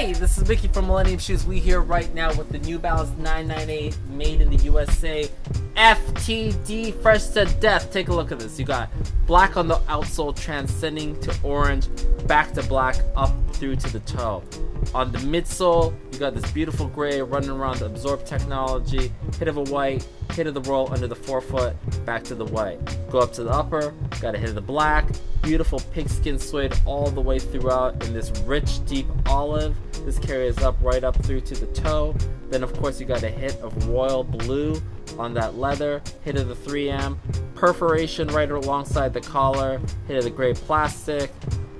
Hey, this is Mickey from Millennium Shoes. We here right now with the New Balance 998 made in the USA FTD, fresh to death. Take a look at this. You got black on the outsole transcending to orange, back to black, up through to the toe. On the midsole, you got this beautiful gray running around the absorb technology, hit of a white, hit of the roll under the forefoot, back to the white. Go up to the upper, got a hit of the black, beautiful pigskin suede all the way throughout in this rich deep olive. This carries up right up through to the toe. Then of course you got a hit of royal blue on that leather, hit of the 3M, perforation right alongside the collar, hit of the gray plastic,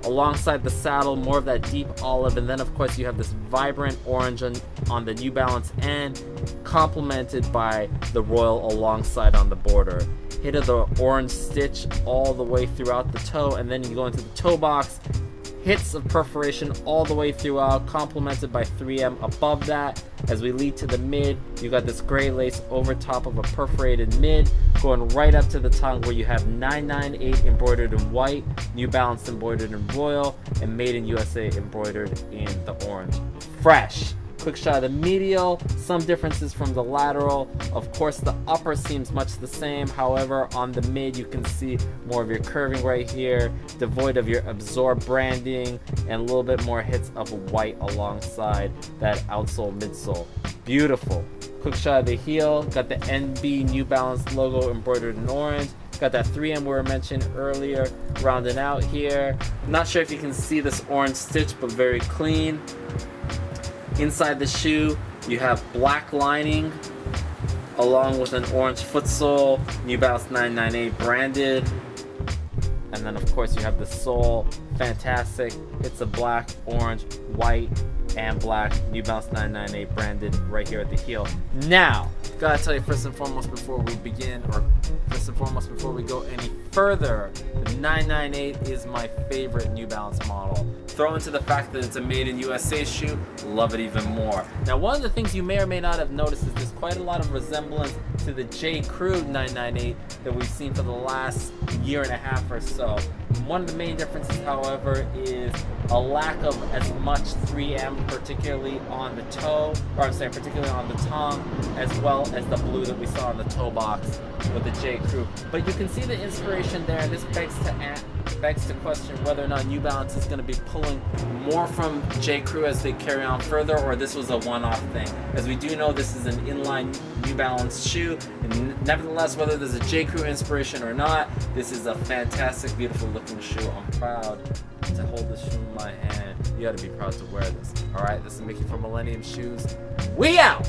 alongside the saddle, more of that deep olive, and then of course you have this vibrant orange on the New Balance end, complemented by the royal alongside on the border. Hit of the orange stitch all the way throughout the toe, and then you go into the toe box, hits of perforation all the way throughout, complemented by 3M above that. As we lead to the mid, you got this gray lace over top of a perforated mid, going right up to the tongue where you have 998 embroidered in white, New Balance embroidered in royal, and Made in USA embroidered in the orange. Fresh. Quick shot of the medial, some differences from the lateral. Of course the upper seems much the same, however on the mid you can see more of your curving right here, devoid of your absorb branding, and a little bit more hits of white alongside that outsole midsole. Beautiful. Quick shot of the heel, got the NB New Balance logo embroidered in orange. Got that 3M we were mentioned earlier, rounding out here. Not sure if you can see this orange stitch, but very clean. Inside the shoe, you have black lining along with an orange footsole, New Balance 998 branded. And then of course you have the sole, fantastic. It's a black, orange, white, and black New Balance 998 branded right here at the heel. Now, gotta tell you first and foremost before we begin, or first and foremost before we go any further, the 998 is my favorite New Balance model. Throw into the fact that it's a made in USA shoe, love it even more. Now one of the things you may or may not have noticed is there's quite a lot of resemblance to the J. Crew 998 that we've seen for the last year and a half or so. One of the main differences, however, is a lack of as much 3M, particularly on the toe, or I'm saying particularly on the tongue, as well as the blue that we saw on the toe box with the J. Crew. But you can see the inspiration there, and this begs to question whether or not New Balance is going to be pulling more from J. Crew as they carry on further, or this was a one-off thing. As we do know, this is an inline New Balance shoe, and nevertheless, whether there's a J. Crew inspiration or not, this is a fantastic, beautiful looking shoe. I'm proud to hold this shoe in my hand. You gotta be proud to wear this. Alright, this is Mickey from Millennium Shoes. We out!